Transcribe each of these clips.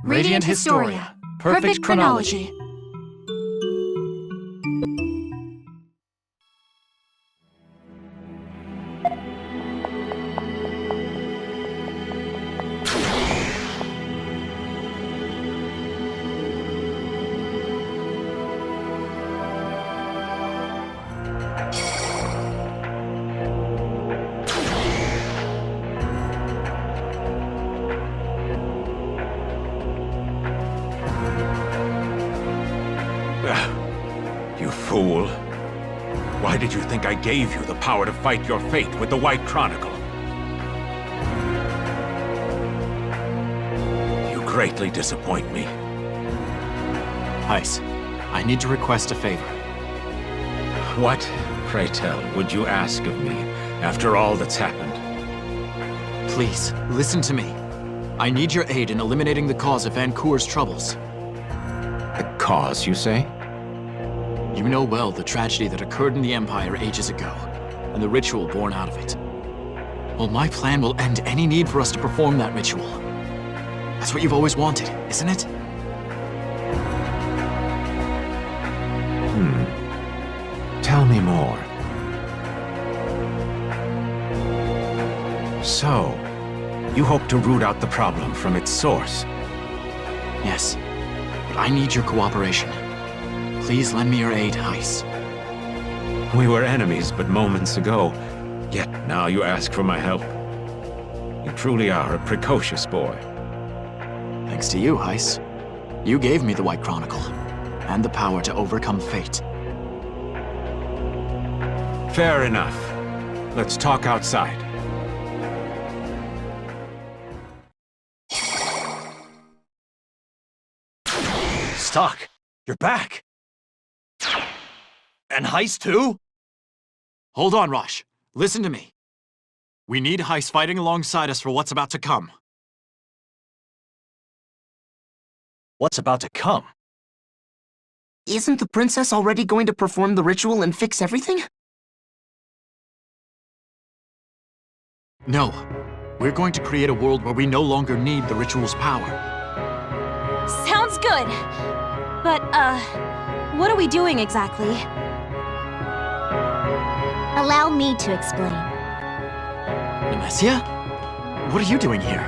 Radiant Historia. Perfect chronology. You fool. Why did you think I gave you the power to fight your fate with the White Chronicle? You greatly disappoint me. Heiss, I need to request a favor. What, pray tell, would you ask of me after all that's happened? Please, listen to me. I need your aid in eliminating the cause of Vainqueur's troubles. The cause, you say? You know well the tragedy that occurred in the Empire ages ago, and the ritual born out of it. Well, my plan will end any need for us to perform that ritual. That's what you've always wanted, isn't it? Tell me more. So, you hope to root out the problem from its source? Yes, but I need your cooperation. Please lend me your aid, Heiss. We were enemies but moments ago, yet now you ask for my help. You truly are a precocious boy. Thanks to you, Heiss. You gave me the White Chronicle, and the power to overcome fate. Fair enough. Let's talk outside. Stock, you're back! And Heiss too? Hold on, Rosh. Listen to me. We need Heiss fighting alongside us for what's about to come. What's about to come? Isn't the princess already going to perform the ritual and fix everything? No. We're going to create a world where we no longer need the ritual's power. Sounds good. But, what are we doing exactly? Allow me to explain. Nemesia? What are you doing here?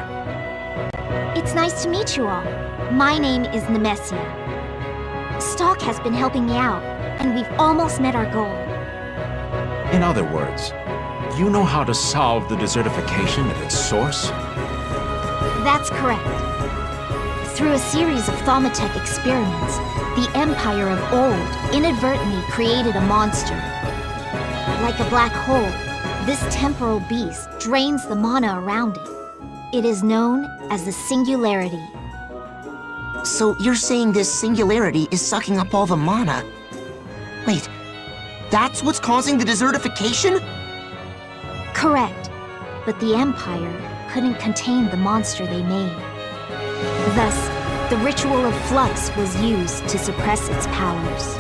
It's nice to meet you all. My name is Nemesia. Stock has been helping me out, and we've almost met our goal. In other words, you know how to solve the desertification at its source? That's correct. Through a series of Thaumaturg experiments, the Empire of Old inadvertently created a monster. Like a black hole, this temporal beast drains the mana around it. It is known as the Singularity. So you're saying this singularity is sucking up all the mana? Wait, that's what's causing the desertification? Correct. But the Empire couldn't contain the monster they made. Thus, the ritual of flux was used to suppress its powers.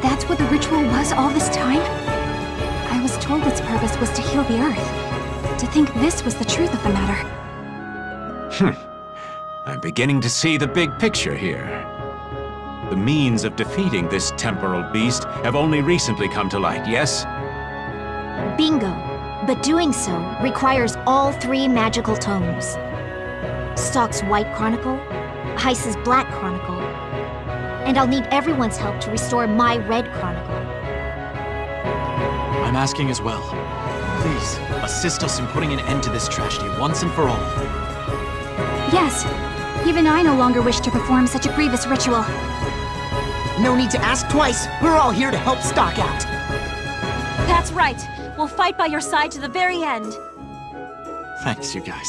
That's what the ritual was all this time? I was told its purpose was to heal the Earth. To think this was the truth of the matter. I'm beginning to see the big picture here. The means of defeating this temporal beast have only recently come to light, yes? Bingo. But doing so requires all three magical tomes. Stock's White Chronicle, Heiss's Black Chronicle, and I'll need everyone's help to restore my Red Chronicle. I'm asking as well. Please, assist us in putting an end to this tragedy once and for all. Yes. Even I no longer wish to perform such a grievous ritual. No need to ask twice. We're all here to help Stock out. That's right. We'll fight by your side to the very end. Thanks, you guys.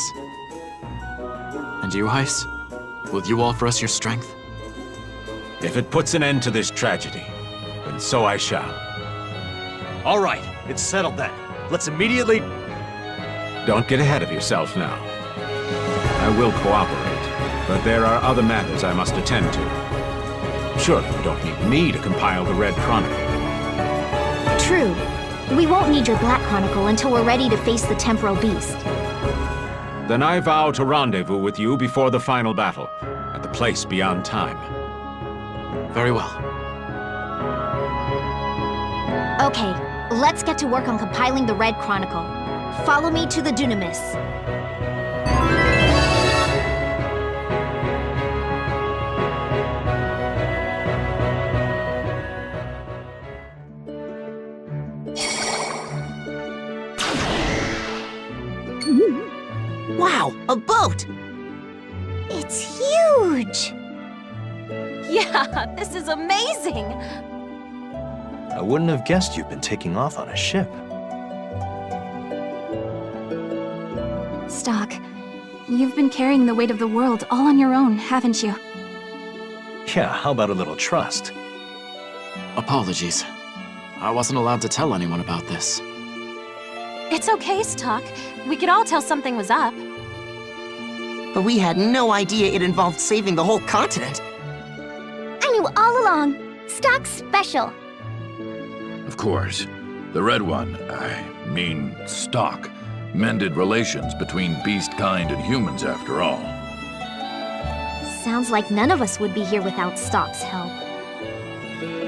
And you, Heiss? Will you offer us your strength? If it puts an end to this tragedy, then so I shall. All right, it's settled then. Let's immediately... Don't get ahead of yourself now. I will cooperate, but there are other matters I must attend to. Surely you don't need me to compile the Red Chronicle. True. We won't need your Black Chronicle until we're ready to face the Temporal Beast. Then I vow to rendezvous with you before the final battle, at the place beyond time. Very well. Okay, let's get to work on compiling the Red Chronicle. Follow me to the Dunamis. Wow, a boat! It's huge! Yeah, this is amazing! I wouldn't have guessed you've been taking off on a ship. Stock, you've been carrying the weight of the world all on your own, haven't you? Yeah, how about a little trust? Apologies. I wasn't allowed to tell anyone about this. It's okay, Stock. We could all tell something was up. But we had no idea it involved saving the whole continent. I knew all along. Stock's special. Of course. The Red One, I mean Stock, mended relations between beast kind and humans after all. Sounds like none of us would be here without Stock's help.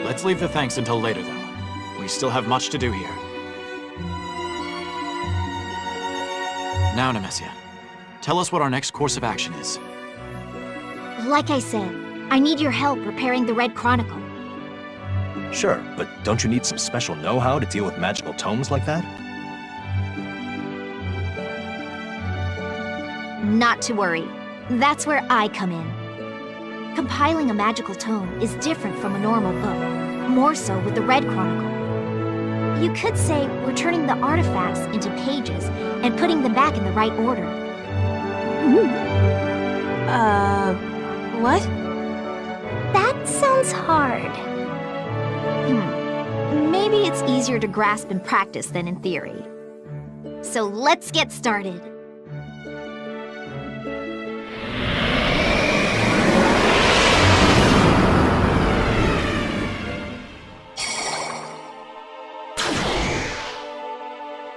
Let's leave the thanks until later, though. We still have much to do here. Now, Nemesia, tell us what our next course of action is. Like I said, I need your help preparing the Red Chronicle. Sure, but don't you need some special know-how to deal with magical tomes like that? Not to worry. That's where I come in. Compiling a magical tome is different from a normal book, more so with the Red Chronicle. You could say we're turning the artifacts into pages and putting them back in the right order. What? That sounds hard. Maybe it's easier to grasp in practice than in theory. So let's get started.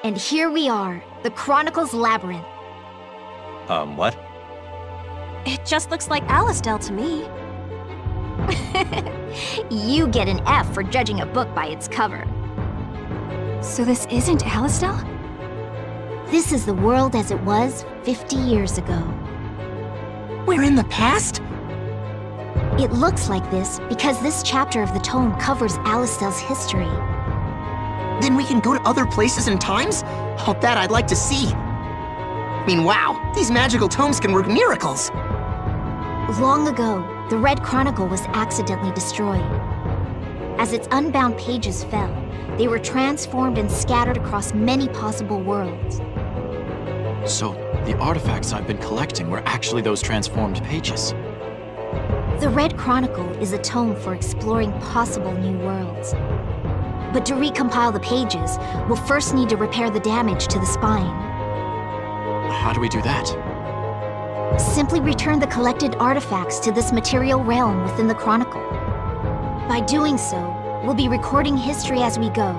And here we are, the Chronicle's Labyrinth. What? It just looks like Alistel to me. You get an F for judging a book by its cover. So this isn't Alistel? This is the world as it was 50 years ago. We're in the past? It looks like this because this chapter of the tome covers Alistel's history. Then we can go to other places and times? Oh, that I'd like to see. I mean, wow, these magical tomes can work miracles. Long ago, the Red Chronicle was accidentally destroyed. As its unbound pages fell, they were transformed and scattered across many possible worlds. So, the artifacts I've been collecting were actually those transformed pages. The Red Chronicle is a tome for exploring possible new worlds. But to recompile the pages, we'll first need to repair the damage to the spine. How do we do that? Simply return the collected artifacts to this material realm within the Chronicle. By doing so, we'll be recording history as we go.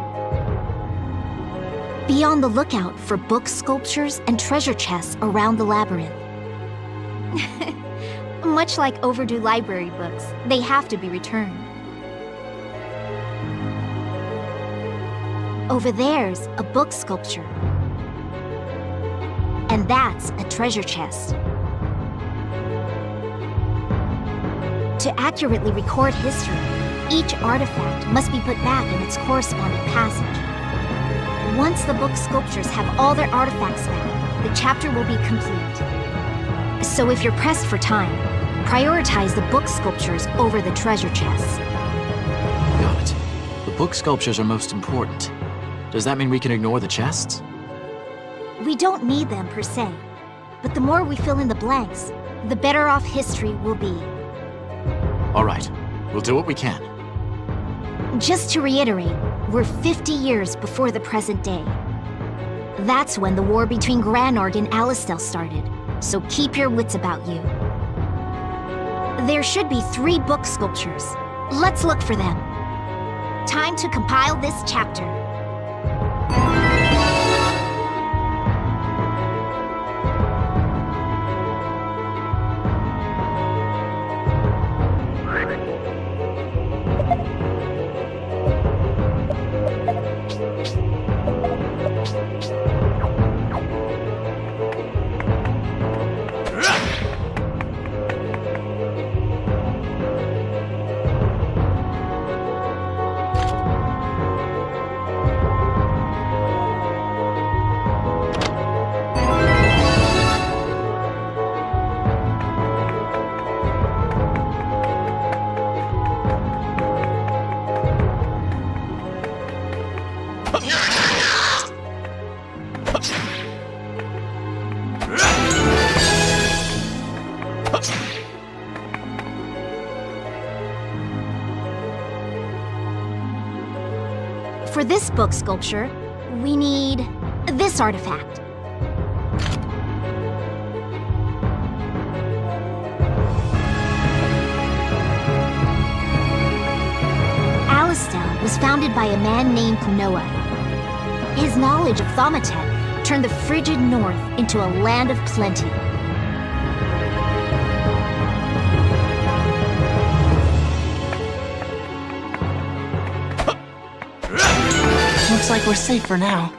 Be on the lookout for book sculptures and treasure chests around the labyrinth. Much like overdue library books, they have to be returned. Over there's a book sculpture. And that's a treasure chest. To accurately record history, each artifact must be put back in its corresponding passage. Once the book sculptures have all their artifacts back, the chapter will be complete. So if you're pressed for time, prioritize the book sculptures over the treasure chests. Got it. The book sculptures are most important. Does that mean we can ignore the chests? We don't need them per se, but the more we fill in the blanks, the better off history will be. All right, we'll do what we can. Just to reiterate, we're 50 years before the present day. That's when the war between Granorg and Alistel started, so keep your wits about you. There should be 3 book sculptures. Let's look for them. Time to compile this chapter. For this book sculpture, we need this artifact. Alistel was founded by a man named Noah. His knowledge of Thaumatek turned the frigid north into a land of plenty. Looks like we're safe for now.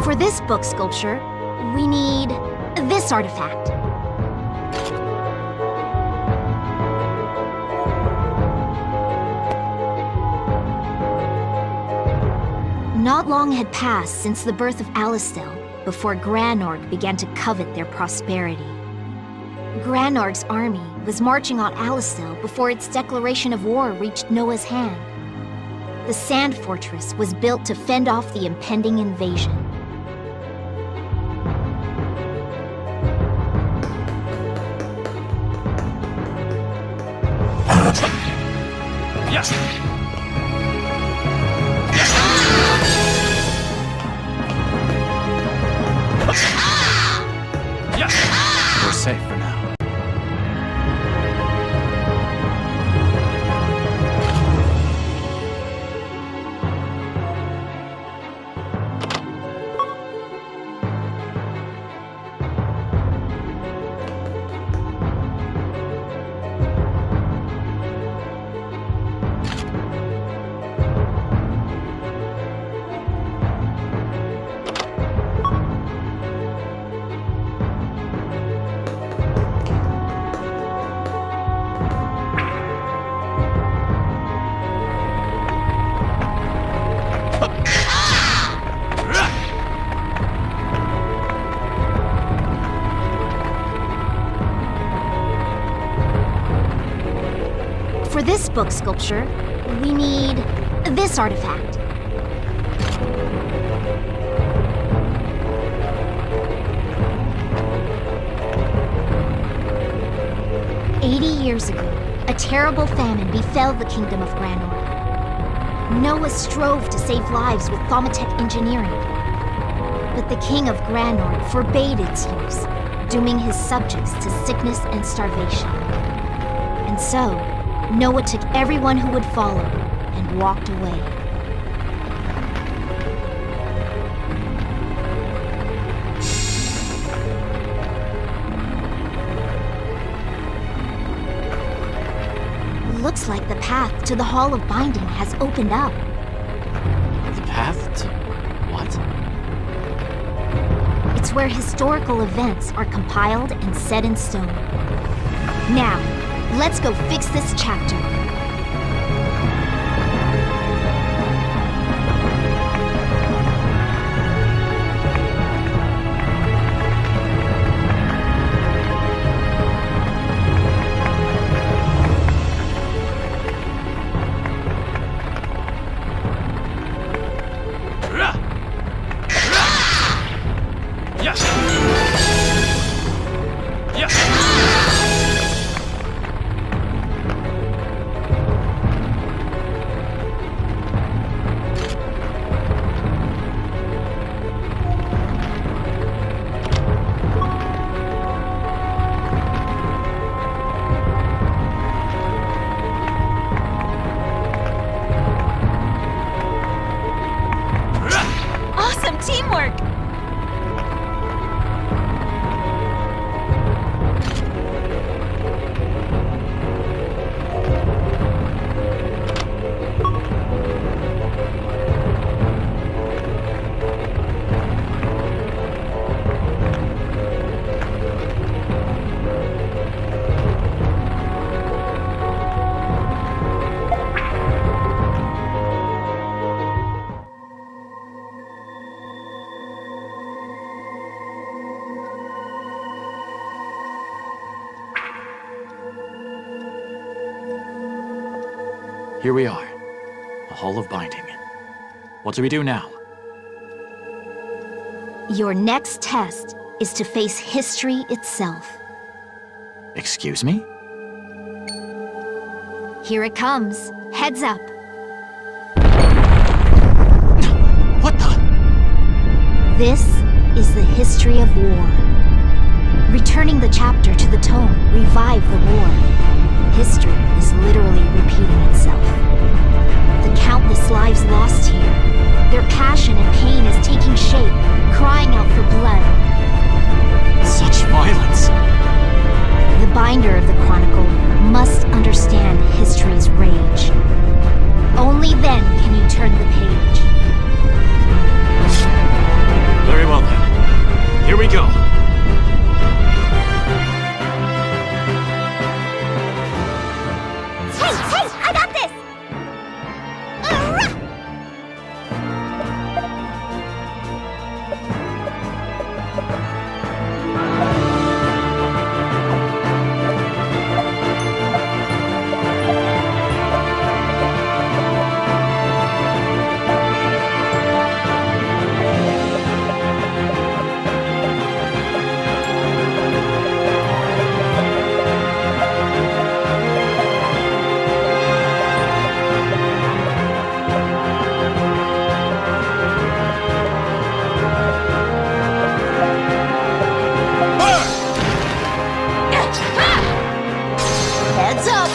For this book sculpture, we need this artifact. Not long had passed since the birth of Alistel before Granorg began to covet their prosperity. Granorg's army was marching on Alistel before its declaration of war reached Noah's hand. The Sand Fortress was built to fend off the impending invasion. Yes! We're safe for now. For this book sculpture, we need this artifact. Years ago, a terrible famine befell the kingdom of Granorg. Noah strove to save lives with Thaumatek engineering, but the king of Granorg forbade its use, dooming his subjects to sickness and starvation. And so, Noah took everyone who would follow and walked away. Looks like the path to the Hall of Binding has opened up. The path to what? It's where historical events are compiled and set in stone. Now, let's go fix this chapter. Here we are. The Hall of Binding. What do we do now? Your next test is to face history itself. Excuse me? Here it comes. Heads up. What the? This is the history of war. Returning the chapter to the tome, revive the war. History is literally repeating itself. The countless lives lost here. Their passion and pain is taking shape, crying out for blood. Such violence. The binder of the Chronicle must understand history's rage. Only then can you turn the page. Very well then. Here we go. Hey, I got this! Heads up!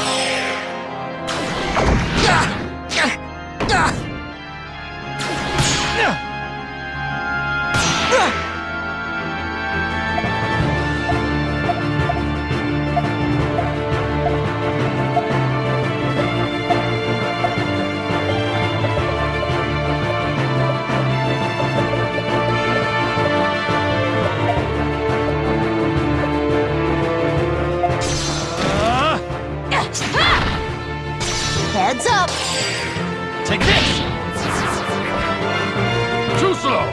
Heads up! Take this! Too slow!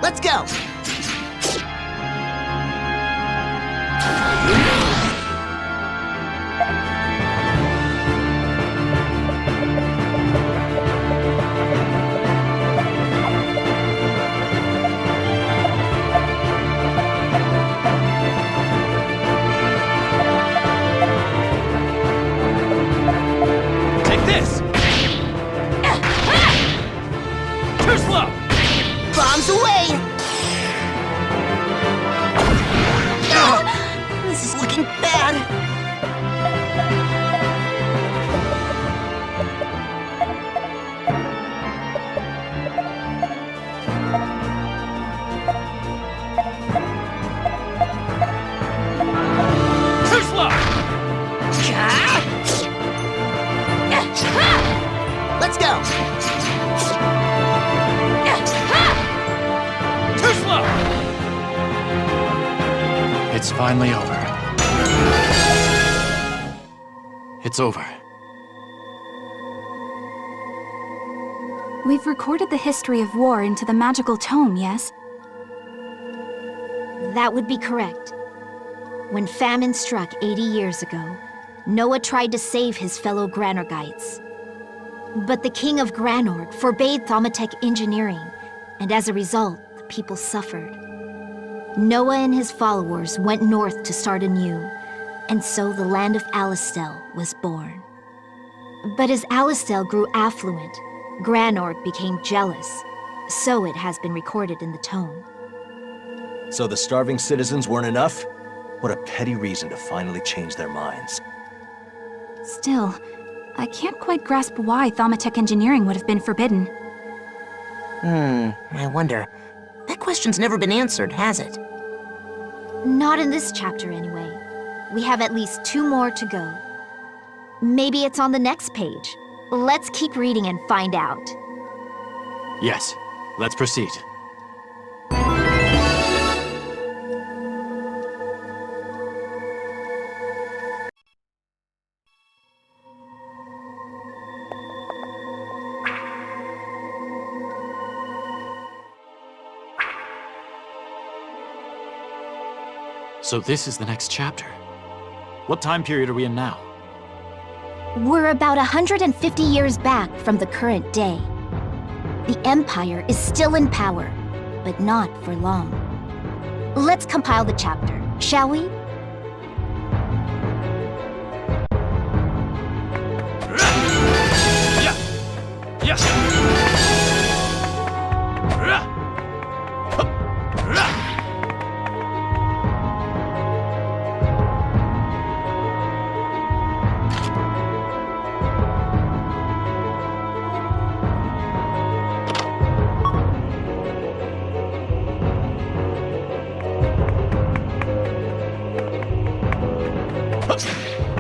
Let's go! Take this! Too slow! Bombs away! This is looking bad. Too slow! Let's go! Too slow! It's finally over. It's over. We've recorded the history of war into the magical tome, yes? That would be correct. When famine struck 80 years ago, Noah tried to save his fellow Granorgites. But the king of Granorg forbade thaumatek engineering, and as a result, the people suffered. Noah and his followers went north to start anew, and so the land of Alistel was born. But as Alistel grew affluent, Granorg became jealous, so it has been recorded in the tome. So the starving citizens weren't enough? What a petty reason to finally change their minds. Still, I can't quite grasp why Thaumatek engineering would have been forbidden. I wonder. That question's never been answered, has it? Not in this chapter, anyway. We have at least 2 more to go. Maybe it's on the next page. Let's keep reading and find out. Yes, let's proceed. So this is the next chapter. What time period are we in now? We're about 150 years back from the current day. The Empire is still in power, but not for long. Let's compile the chapter, shall we?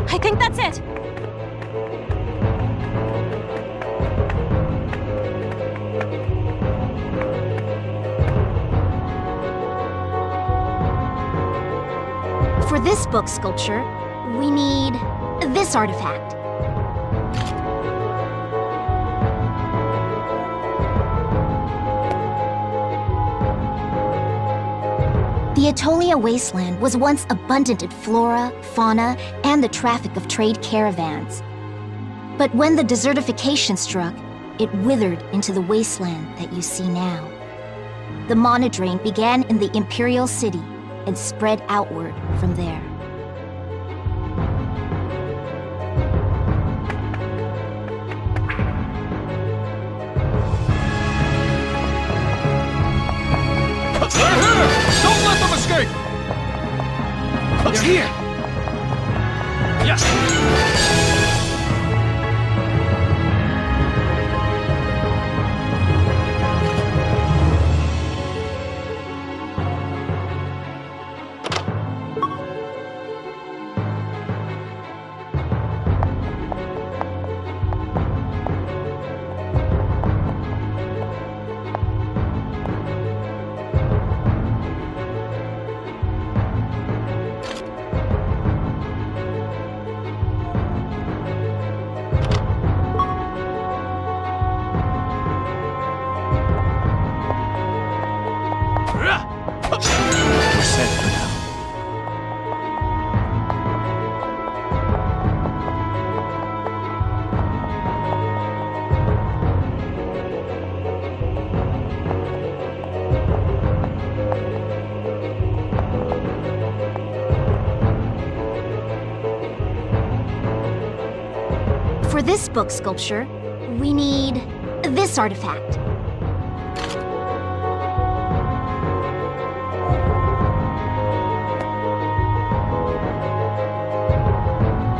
I think that's it. For this book sculpture, we need this artifact. The Atolia wasteland was once abundant in flora, fauna, and the traffic of trade caravans. But when the desertification struck, it withered into the wasteland that you see now. The monodrain began in the Imperial City and spread outward from there. Don't let them escape! They're here! Yes! We're set for now. For this book sculpture, we need this artifact.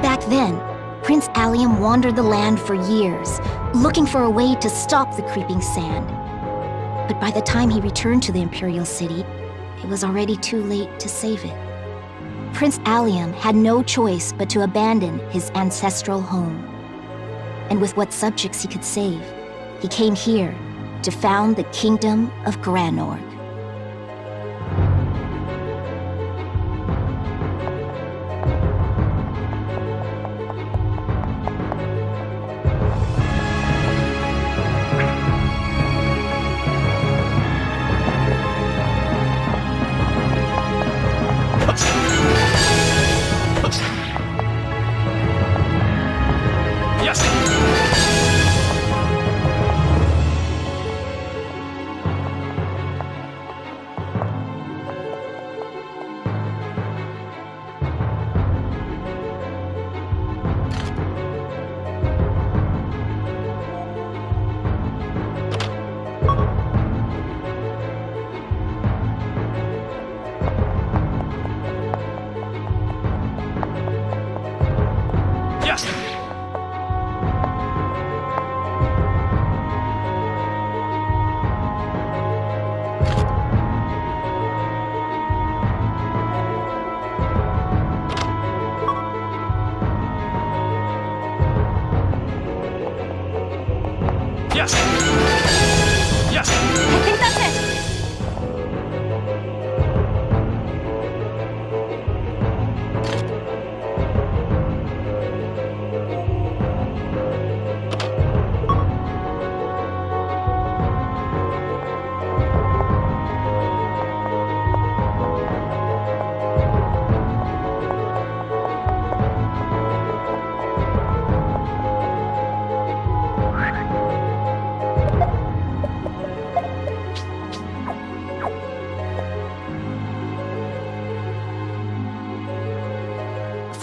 Back then, Prince Allium wandered the land for years, looking for a way to stop the creeping sand. But by the time he returned to the Imperial City, it was already too late to save it. Prince Allium had no choice but to abandon his ancestral home. And with what subjects he could save, he came here to found the Kingdom of Granorg.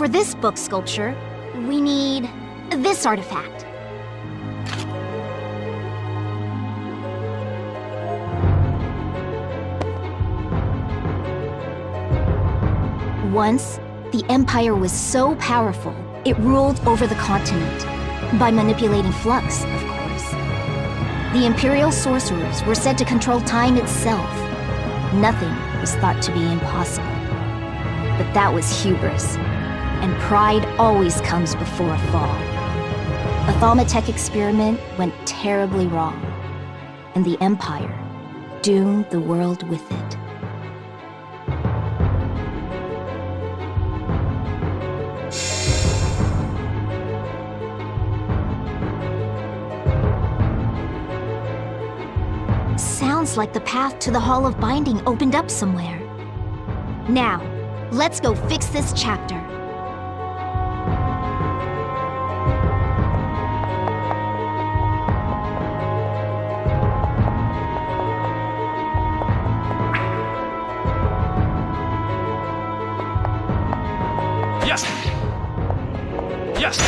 For this book sculpture, we need this artifact. Once, the Empire was so powerful, it ruled over the continent. By manipulating flux, of course. The Imperial sorcerers were said to control time itself. Nothing was thought to be impossible. But that was hubris. And pride always comes before a fall. A thaumatek experiment went terribly wrong. And the Empire doomed the world with it. Sounds like the path to the Hall of Binding opened up somewhere. Now, let's go fix this chapter. Yes! Yes!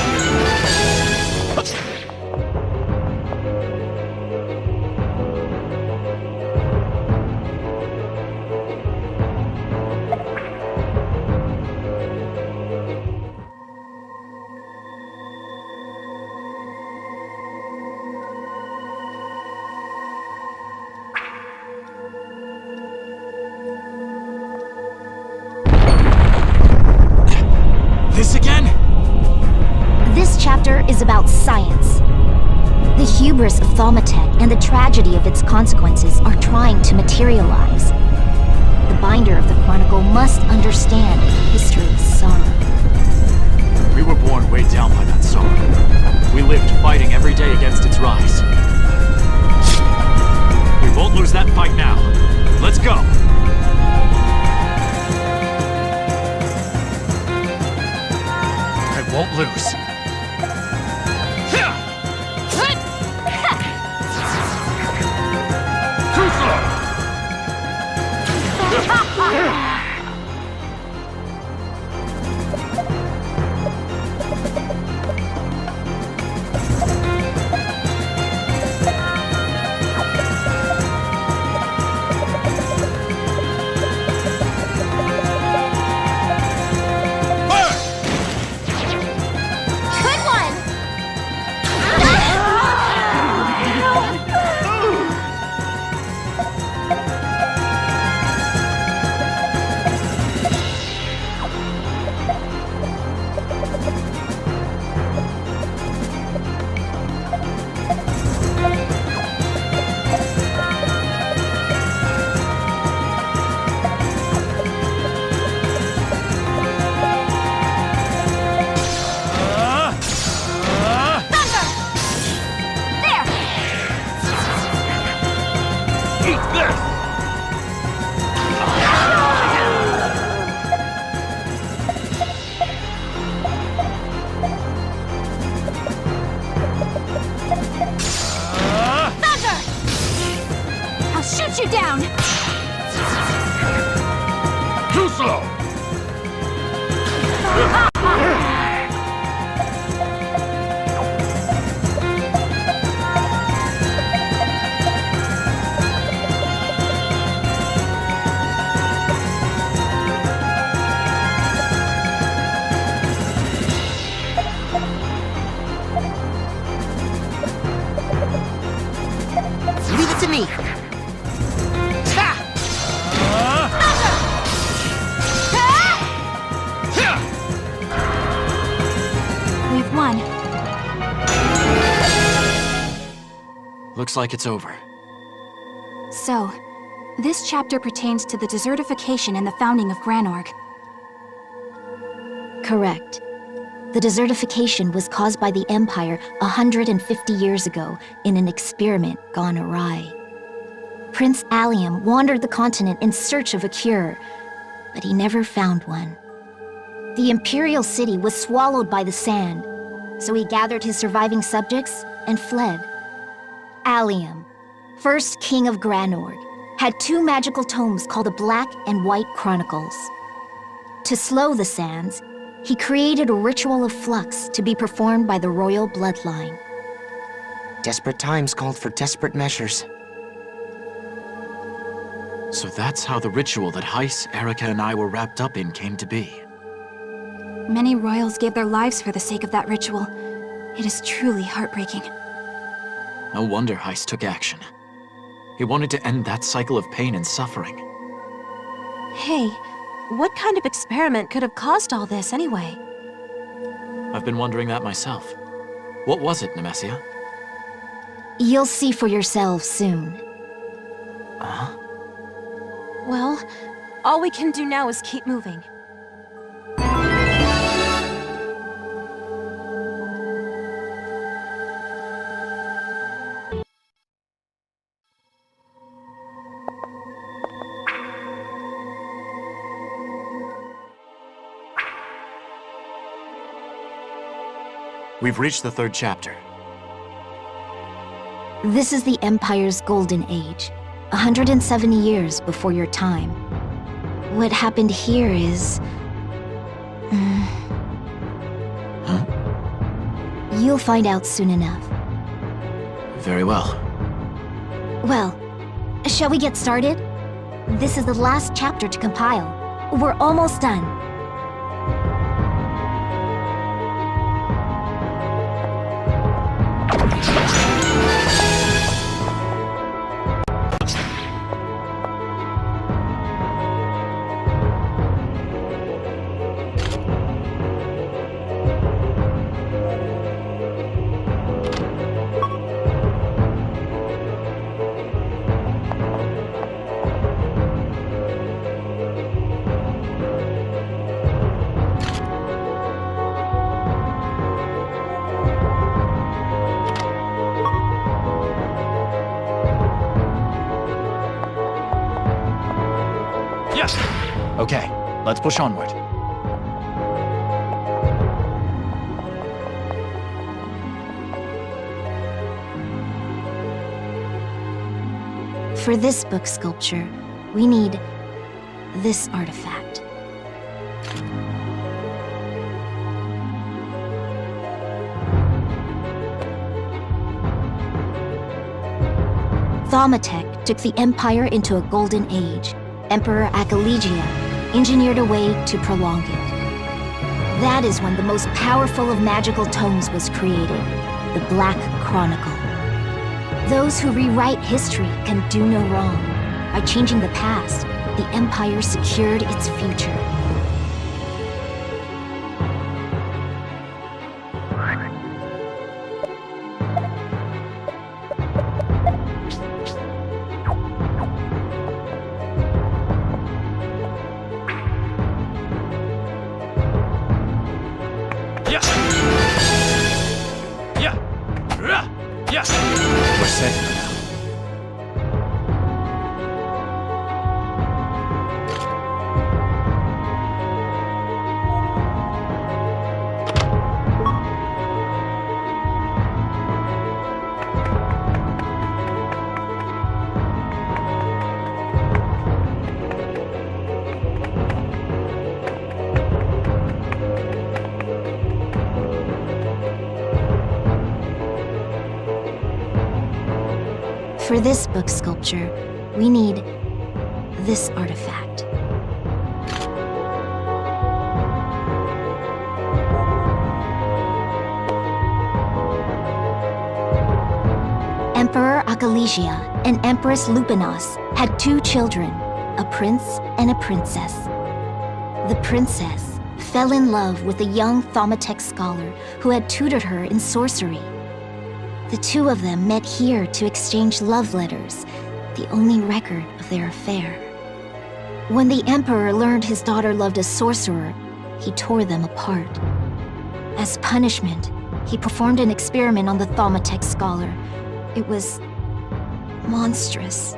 This again? This chapter is about science. The hubris of thaumatek and the tragedy of its consequences are trying to materialize. The binder of the Chronicle must understand the history of sorrow. We were born way down by that sorrow. We lived fighting every day against its rise. We won't lose that fight now. Let's go! I won't lose. Too slow! Good one! Shoot you down! Too slow! Leave it to me. We've won. Looks like it's over. So, this chapter pertains to the desertification and the founding of Granorg. Correct. The desertification was caused by the Empire 150 years ago in an experiment gone awry. Prince Allium wandered the continent in search of a cure, but he never found one. The Imperial city was swallowed by the sand, so he gathered his surviving subjects and fled. Allium, first king of Granorg, had two magical tomes called the Black and White Chronicles. To slow the sands, He created a ritual of flux to be performed by the royal bloodline. Desperate times called for desperate measures. So that's how the ritual that Heiss, Erica, and I were wrapped up in came to be. Many royals gave their lives for the sake of that ritual. It is truly heartbreaking. No wonder Heiss took action. He wanted to end that cycle of pain and suffering. Hey, what kind of experiment could have caused all this anyway? I've been wondering that myself. What was it, Nemesia? You'll see for yourselves soon. Huh? Well, all we can do now is keep moving. We've reached the 3rd chapter. This is the Empire's golden age, 170 years before your time. What happened here is... Huh? You'll find out soon enough. Very well. Well, shall we get started? This is the last chapter to compile. We're almost done. Okay, let's push onward. For this book sculpture, we need this artifact. Thaumatek took the Empire into a golden age. Emperor Akaligia engineered a way to prolong it. That is when the most powerful of magical tomes was created, the Black Chronicle. Those who rewrite history can do no wrong. By changing the past, the Empire secured its future. We're safe now. For this book sculpture, we need this artifact. Emperor Akaligia and Empress Lupinos had 2 children, a prince and a princess. The princess fell in love with a young Thaumatek scholar who had tutored her in sorcery. The 2 of them met here to exchange love letters, the only record of their affair. When the Emperor learned his daughter loved a sorcerer, he tore them apart. As punishment, he performed an experiment on the Thaumatek scholar. It was monstrous.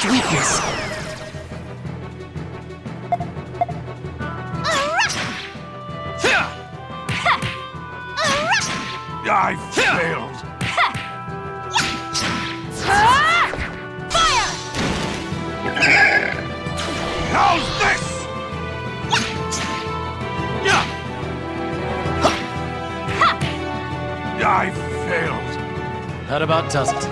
biggest weakness. I failed. Fire! How's this? Yeah. I failed. That about does it.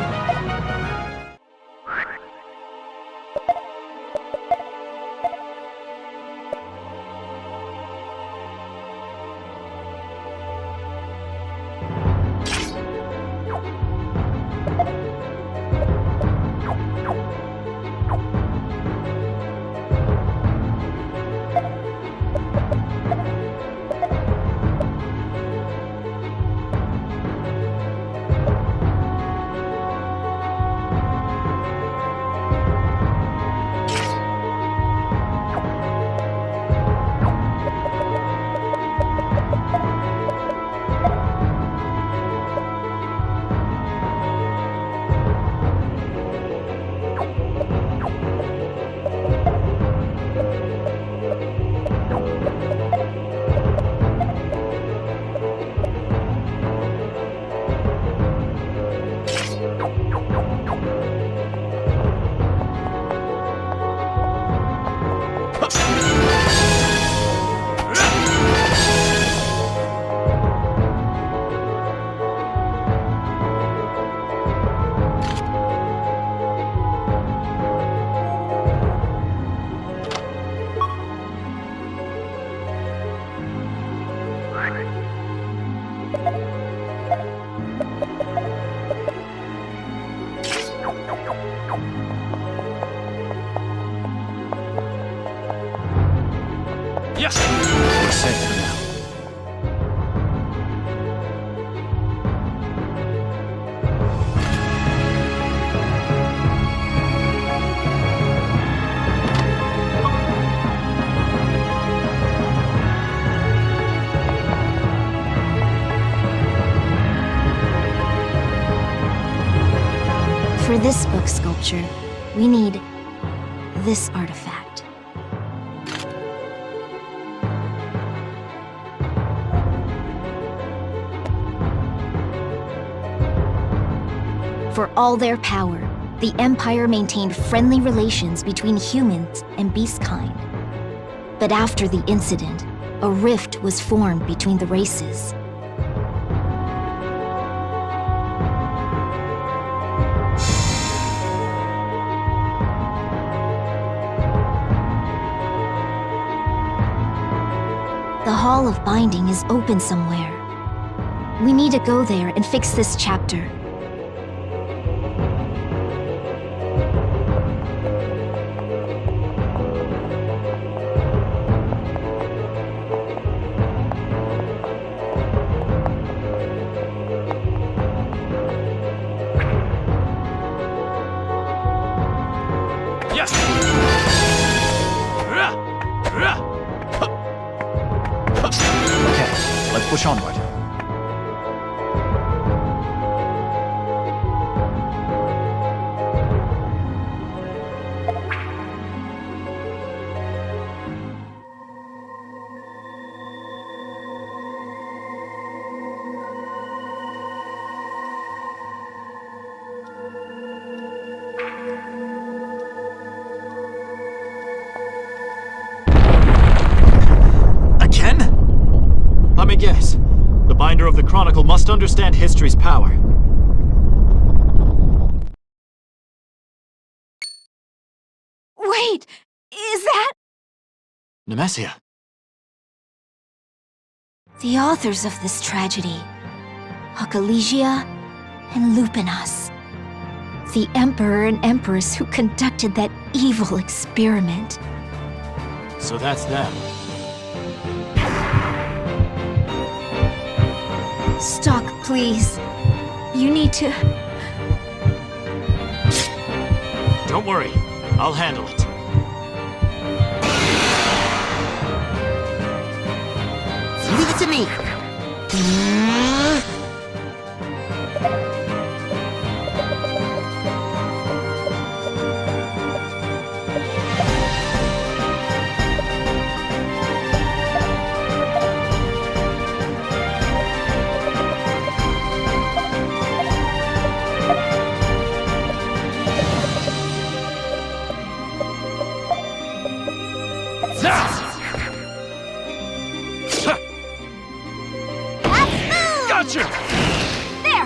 Yes! We're safe for now. For this book sculpture, we need this artifact. For all their power, the Empire maintained friendly relations between humans and beast kind. But after the incident, a rift was formed between the races. The Hall of Binding is open somewhere. We need to go there and fix this chapter. Yes! Okay, let's push onward. Let me guess. The binder of the Chronicle must understand history's power. Wait! Is that... Nemesia. The authors of this tragedy, Hokalegia and Lupinas. The Emperor and Empress who conducted that evil experiment. So that's them. Stock, please. You need to... Don't worry. I'll handle it. Leave it to me. Gotcha! There!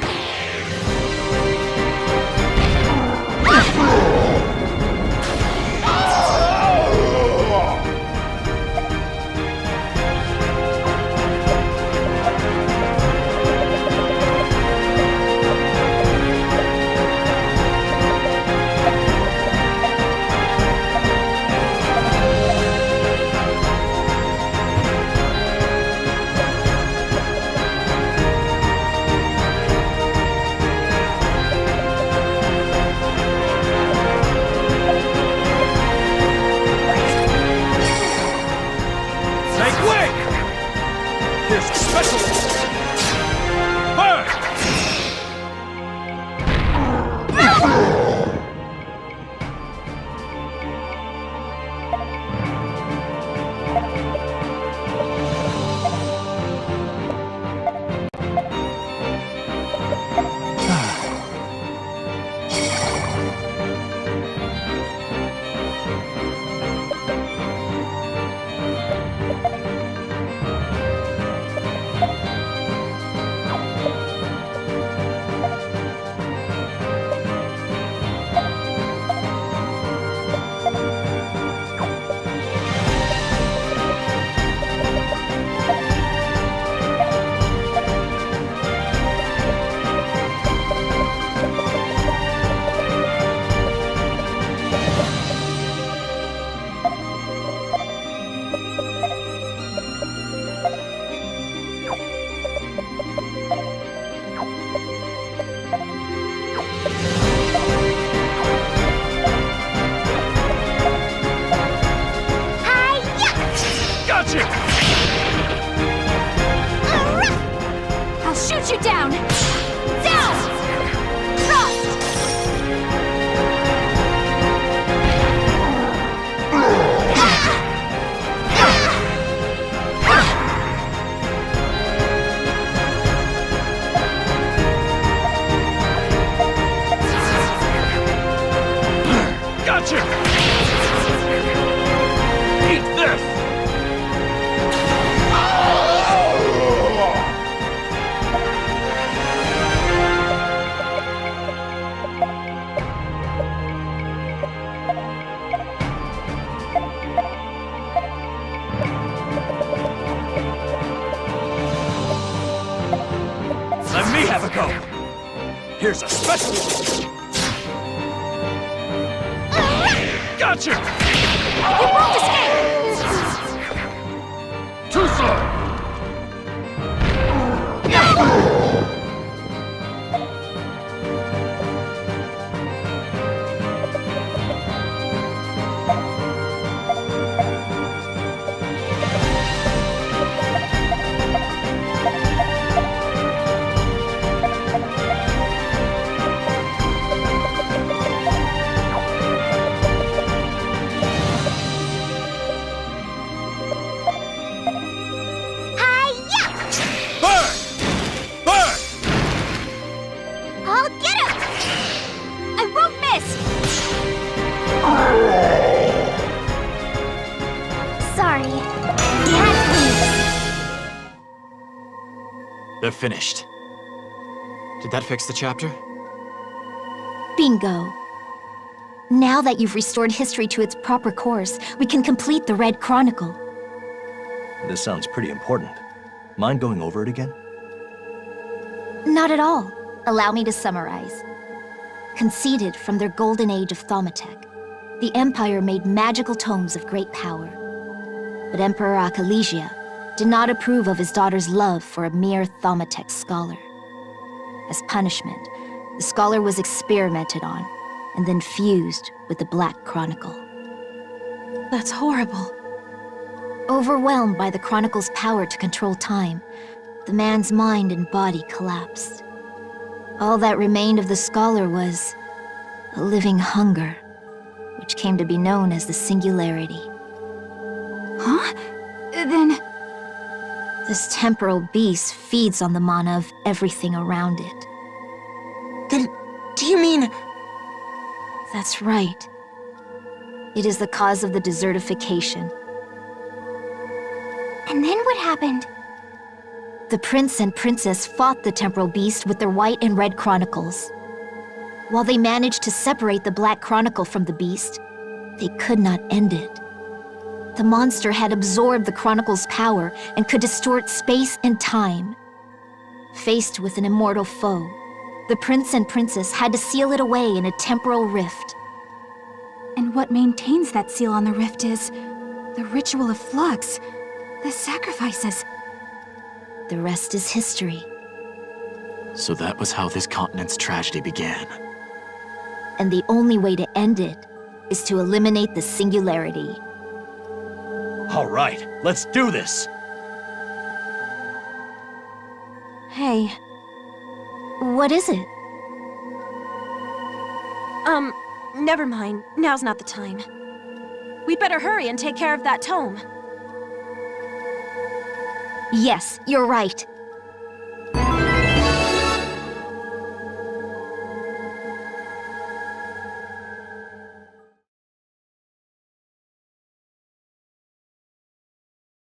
I'll shoot you down! Down! Thrust! Gotcha! Eat this! Let me have a go! Here's a special one! Gotcha! You won't escape! Too slow! They're finished. Did that fix the chapter? Bingo. Now that you've restored history to its proper course, we can complete the Red Chronicle. This sounds pretty important. Mind going over it again? Not at all. Allow me to summarize. Conceded from their golden age of Thaumatek, the Empire made magical tomes of great power. But Emperor Akalesia did not approve of his daughter's love for a mere Thaumatek scholar. As punishment, the scholar was experimented on, and then fused with the Black Chronicle. That's horrible. Overwhelmed by the Chronicle's power to control time, the man's mind and body collapsed. All that remained of the scholar was a living hunger, which came to be known as the Singularity. Huh? Then... This temporal beast feeds on the mana of everything around it. Then, do you mean... That's right. It is the cause of the desertification. And then what happened? The prince and princess fought the temporal beast with their white and red chronicles. While they managed to separate the black chronicle from the beast, they could not end it. The monster had absorbed the chronicle's power and could distort space and time. Faced with an immortal foe, the prince and princess had to seal it away in a temporal rift. And what maintains that seal on the rift is the ritual of flux, the sacrifices. The rest is history. So that was how this continent's tragedy began. And the only way to end it is to eliminate the singularity. All right, let's do this! Hey, What is it? never mind. Now's not the time. We'd better hurry and take care of that tome. Yes, you're right.